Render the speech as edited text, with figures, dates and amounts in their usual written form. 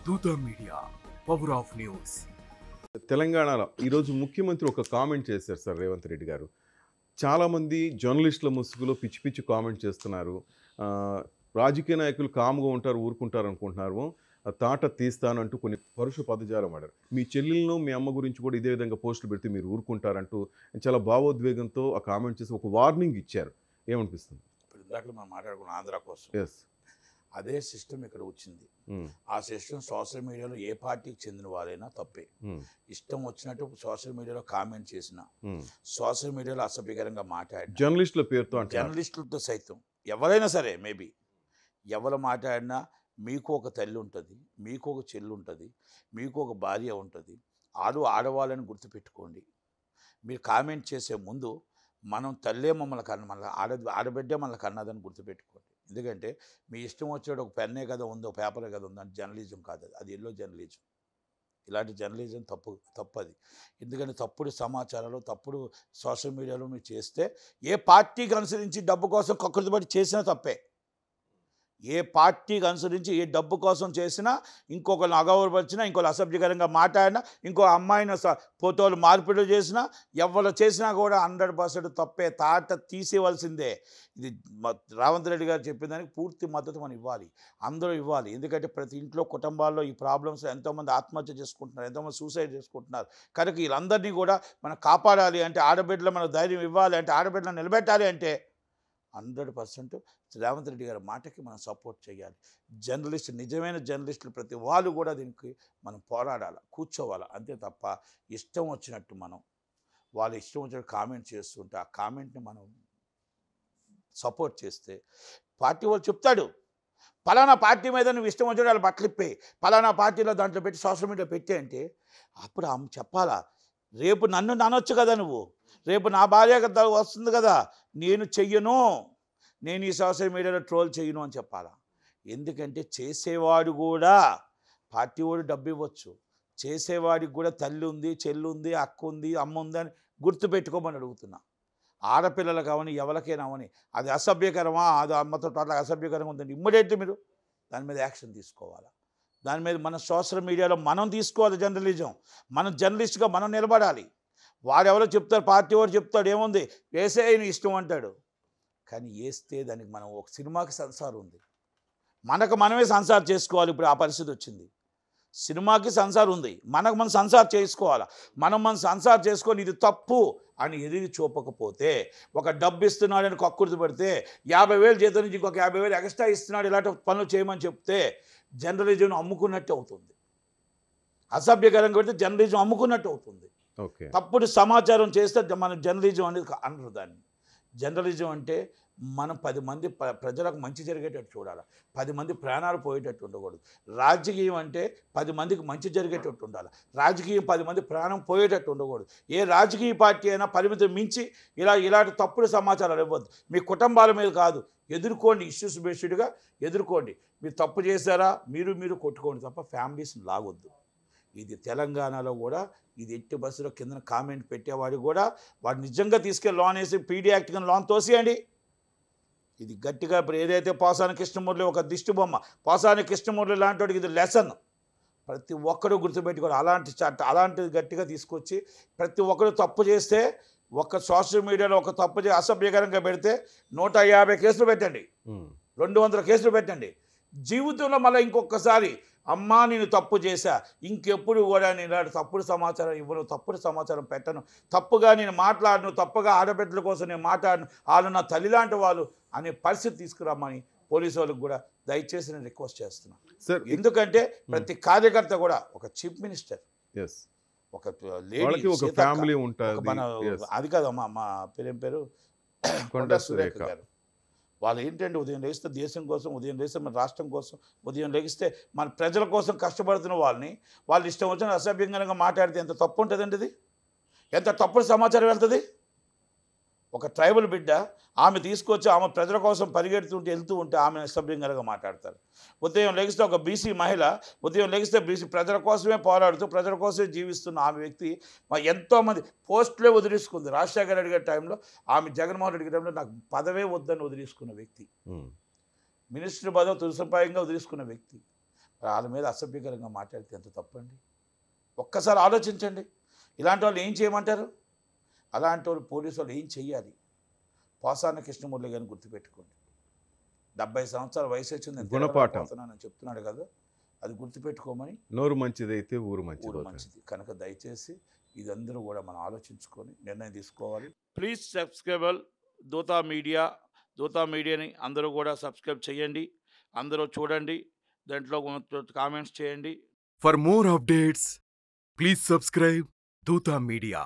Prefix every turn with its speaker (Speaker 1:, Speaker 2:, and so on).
Speaker 1: దూత media power of news.
Speaker 2: తెలంగాణలో ఈరోజు ముఖ్యమంత్రి ఒక కామెంట్ చేశారు సార్ రేవంత్ రెడ్డి గారు. చాలామంది జర్నలిస్టుల ముసుగులో పిచ్చి పిచ్చి కామెంట్ చేస్తున్నారు. రాజకీయ నాయకులు కామ్గా ఉంటారు, ఊరుకుంటారు అనుకుంటున్నారు. తాట తీస్తానంటూ కొన్ని పరుష పదజాలం ఆడారు. మీ చెల్లెలను మీ అమ్మ గురించి కూడా ఇదే విధంగా పోస్టులు పెడితే మీరు ఊరుకుంటారంటూ చాలా భావోద్వేగంతో ఆ కామెంట్ చేసి ఒక వార్నింగ్ ఇచ్చారు. ఏమనిపిస్తుంది?
Speaker 3: ఇప్పుడు ఇందాక మనం మాట్లాడుకున్న ఆంధ్ర కోసం
Speaker 2: ఎస్,
Speaker 3: అదే సిస్టమ్ ఇక్కడ వచ్చింది. ఆ సిస్టమ్ సోషల్ మీడియాలో ఏ పార్టీకి చెందిన వారైనా తప్పే. ఇష్టం వచ్చినట్టు సోషల్ మీడియాలో కామెంట్ చేసిన, సోషల్ మీడియాలో అసభ్యకరంగా మాట్లాడిన
Speaker 2: జర్నలిస్టుల పేరుతో
Speaker 3: జర్నలిస్టులతో సైతం ఎవరైనా సరే, మేబీ ఎవరు మాట్లాడినా మీకు ఒక తల్లి ఉంటుంది, మీకు ఒక చెల్లి ఉంటుంది, మీకు ఒక భార్య ఉంటుంది. ఆడవాళ్ళని గుర్తుపెట్టుకోండి. మీరు కామెంట్ చేసే ముందు మనం తల్లే మమ్మల్ని మన ఆడబిడ్డే మనల్ని కన్నదని గుర్తుపెట్టుకోండి. ఎందుకంటే మీ ఇష్టం వచ్చేవాడు ఒక పెన్నే కదా ఉందో, ఒక పేపరే కదా ఉందో, జర్నలిజం కాదు అది ఎల్లో జర్నలిజం. ఇలాంటి జర్నలిజం తప్పది. ఎందుకంటే తప్పుడు సమాచారాలు, తప్పుడు సోషల్ మీడియాలో మీరు చేస్తే ఏ పార్టీకి అనుసరించి డబ్బు కోసం కక్కుర్తిపడి చేసినా తప్పే. ఏ పార్టీకి అనుసరించి ఏ డబ్బు కోసం చేసినా, ఇంకొకరిని అగౌరవపరిచినా, ఇంకొకరు అసభ్యకరంగా మాట్లాడినా, ఇంకో అమ్మాయిని ఫోటోలు మార్పిడి చేసినా, ఎవరు చేసినా కూడా 100% తప్పే. తాట తీసేవలసిందే. ఇది రేవంత్ రెడ్డి గారు చెప్పిన దానికి పూర్తి మద్దతు మనం ఇవ్వాలి, అందరూ ఇవ్వాలి. ఎందుకంటే ప్రతి ఇంట్లో కుటుంబాల్లో ఈ ప్రాబ్లమ్స్ ఎంతోమంది ఆత్మహత్య చేసుకుంటున్నారు, ఎంతోమంది సూసైడ్ చేసుకుంటున్నారు. కనుక వీళ్ళందరినీ కూడా మనం కాపాడాలి అంటే, ఆడబిడ్డలు మనకు ధైర్యం ఇవ్వాలి అంటే, ఆడబిడ్డలను నిలబెట్టాలి అంటే 100% రేవంత్ రెడ్డి గారి మాటకి మనం సపోర్ట్ చేయాలి. నిజమైన జర్నలిస్టులు ప్రతి వాళ్ళు కూడా దీనికి మనం పోరాడాలి, కూర్చోవాలి. అంతే తప్ప ఇష్టం వచ్చినట్టు మనం వాళ్ళు ఇష్టం వచ్చినట్టు కామెంట్ చేస్తుంటే ఆ కామెంట్ని మనం సపోర్ట్ చేస్తే పార్టీ వాళ్ళు చెప్తాడు, పలానా పార్టీ మీద నువ్వు ఇష్టం వచ్చినట్టు వాళ్ళు బట్టలు ఇప్పే, పలానా పార్టీలో దాంట్లో పెట్టి సోషల్ మీడియా పెట్టే అంటే అప్పుడు ఆమె చెప్పాలా, రేపు నన్ను అనొచ్చు కదా, నువ్వు రేపు నా భార్య వస్తుంది కదా, నేను చెయ్యను, నేను ఈ సోషల్ మీడియాలో ట్రోల్ చెయ్యను అని చెప్పాలా. ఎందుకంటే చేసేవాడు కూడా పార్టీ వాడు డబ్బు ఇవ్వచ్చు, చేసేవాడికి కూడా తల్లి ఉంది, చెల్లి ఉంది, అక్క ఉంది, అమ్మ ఉంది అని గుర్తుపెట్టుకోమని అడుగుతున్నా. ఆడపిల్లలకు అవని ఎవరికైనా అవని అది అసభ్యకరమా, అది అమ్మతో అట్లా అసభ్యకరంగా ఉందండి, ఇమ్మీడియట్లీ మీరు దాని మీద యాక్షన్ తీసుకోవాలి. దాని మీద మన సోషల్ మీడియాలో మనం తీసుకోవాలి జర్నలిజం. మనం జర్నలిస్ట్గా మనం నిలబడాలి. వాడెవరో చెప్తారు, పార్టీ వాడు చెప్తాడు, ఏముంది వేసే ఇష్టం అంటాడు. కానీ వేస్తే దానికి మనం ఒక సినిమాకి సంసారం ఉంది, మనకు మనమే సంసారం చేసుకోవాలి. ఇప్పుడు ఆ పరిస్థితి వచ్చింది. సినిమాకి సంసారం ఉంది, మనకు మనం సంసారం చేసుకోవాలి. మన సంసారం చేసుకొని ఇది తప్పు అని ఎదిరి చూపకపోతే, ఒక డబ్బు ఇస్తున్నాడని కక్కుర్తి పెడితే 50,000 జీతం నుంచి ఇంకొక 50,000 ఎక్స్ట్రా ఇస్తున్నాడు, ఇలాంటి పనులు చేయమని చెప్తే జర్నలిజం అమ్ముకున్నట్టు అవుతుంది. అసభ్యకరంగా పెడితే జర్నలిజం అమ్ముకున్నట్టు అవుతుంది. తప్పుడు సమాచారం చేస్తే మన జర్నలిజం అనేది అనరు. దాన్ని జర్నలిజం అంటే మనం 10 మంది ప్రజలకు మంచి జరిగేటట్టు చూడాలి, 10 మంది ప్రాణాలు పోయేటట్టు ఉండకూడదు. రాజకీయం అంటే 10 మందికి మంచి జరిగేటట్టు ఉండాలి, రాజకీయం 10 మంది ప్రాణం పోయేటట్టు ఉండకూడదు. ఏ రాజకీయ పార్టీ అయినా పరిమితి మించి ఇలాంటి తప్పుడు సమాచారాలు ఇవ్వద్దు. మీ కుటుంబాల మీద కాదు, ఎదుర్కోండి, ఇష్యూస్ బేస్డ్గా ఎదుర్కోండి. మీరు తప్పు చేశారా మీరు కొట్టుకోండి తప్ప ఫ్యామిలీస్ని లాగొద్దు. ఇది తెలంగాణలో కూడా ఇది ఎట్టి బస్సులో కింద కామెంట్ పెట్టేవాడు కూడా వాడు నిజంగా తీసుకెళ్ళి లోన్ వేసి పీడీ యాక్ట్ కింద లోన్ తోసేయండి. ఇది గట్టిగా ఇప్పుడు ఏదైతే పోసాని కృష్ణమూర్తి ఒక దిష్టి బొమ్మ, పోసాని కృష్ణమూర్తి లాంటి వాడికి ఇది లెసన్. ప్రతి ఒక్కరూ గుర్తుపెట్టుకోవాలి. అలాంటిది గట్టిగా తీసుకొచ్చి ప్రతి ఒక్కరు తప్పు చేస్తే, ఒక సోషల్ మీడియాలో ఒక తప్పు చేసి అసభ్యకరంగా పెడితే 150 కేసులు పెట్టండి, 200 కేసులు పెట్టండి. జీవితంలో మళ్ళీ ఇంకొకసారి అమ్మా నేను తప్పు చేశా, ఇంకెప్పుడు కూడా నేను ఇలాంటి తప్పుడు సమాచారం ఇవ్వను, తప్పుడు సమాచారం పెట్టను, తప్పుగా నేను మాట్లాడను, తప్పుగా ఆడబిడ్డల కోసం నేను మాట్లాడను, వాళ్ళు నా తల్లి లాంటి వాళ్ళు అనే పరిస్థితి తీసుకురామని పోలీసు వాళ్ళకి కూడా దయచేసి నేను రిక్వెస్ట్ చేస్తున్నాను. ఎందుకంటే ప్రతి కార్యకర్త కూడా ఒక చీఫ్ మినిస్టర్, ఒక లేడీ, మన అది కాదమ్మా, మా పేరు కొండా సురేఖ గారు, వాళ్ళు ఏంటంటే ఉదయం లేస్తే దేశం కోసం, ఉదయం లేస్తే మన రాష్ట్రం కోసం, ఉదయం లేగిస్తే మన ప్రజల కోసం కష్టపడుతున్న వాళ్ళు ఇష్టం వచ్చిన అసభ్యంగా మాట్లాడితే ఎంత తప్పు ఉంటుందండి, ఇది ఎంత తప్పుడు సమాచారం వెళ్తుంది. ఒక ట్రైబల్ బిడ్డ ఆమె తీసుకొచ్చి ఆమె ప్రజల కోసం వెళ్తూ ఉంటే ఆమె అసభ్యంగా మాట్లాడతారు. ఉదయం లెగిస్తే ఒక బీసీ మహిళ ఉదయం లెగిస్తే బీసీ ప్రజల కోసమే పోరాడుతూ ప్రజల కోసమే జీవిస్తున్న ఆమె వ్యక్తి ఎంతోమంది పోస్టులే వదిలేసుకుంది. రాజశేఖర రెడ్డి గారి టైంలో ఆమె, జగన్మోహన్ రెడ్డి గారి టైంలో నాకు పదవే వద్దని వదిలేసుకున్న వ్యక్తి, మినిస్టర్ పదవి తులసిపాయంగా వదిలేసుకున్న వ్యక్తి. వాళ్ళ మీద అసభ్యకరంగా మాట్లాడితే ఎంత తప్పండి? ఒక్కసారి ఆలోచించండి. ఇలాంటి వాళ్ళు ఏం చేయమంటారు? అలాంటి వాళ్ళు పోలీసు వాళ్ళు ఏం చెయ్యాలి? పోసాన కృష్ణమురళి గారిని గుర్తుపెట్టుకోండి. 70 సంవత్సరాల వయసు వచ్చింది, నేను
Speaker 2: గుణపాఠం.
Speaker 3: తిరగలేకపోతున్నానని చెప్తున్నాడు కదా, అది గుర్తుపెట్టుకోమని.
Speaker 2: నోరు మంచిదైతే ఊరు
Speaker 3: ఊరు
Speaker 2: మంచిది.
Speaker 3: మంచిది కనుక దయచేసి ఇదందరూ కూడా మనం ఆలోచించుకొని నిర్ణయం తీసుకోవాలి. Please సబ్స్క్రైబల్ Dootha media. దూతా మీడియాని అందరూ కూడా సబ్స్క్రైబ్ చేయండి, అందరూ చూడండి, దాంట్లో కామెంట్స్ చేయండి.
Speaker 1: For more updates, please subscribe Duta Media.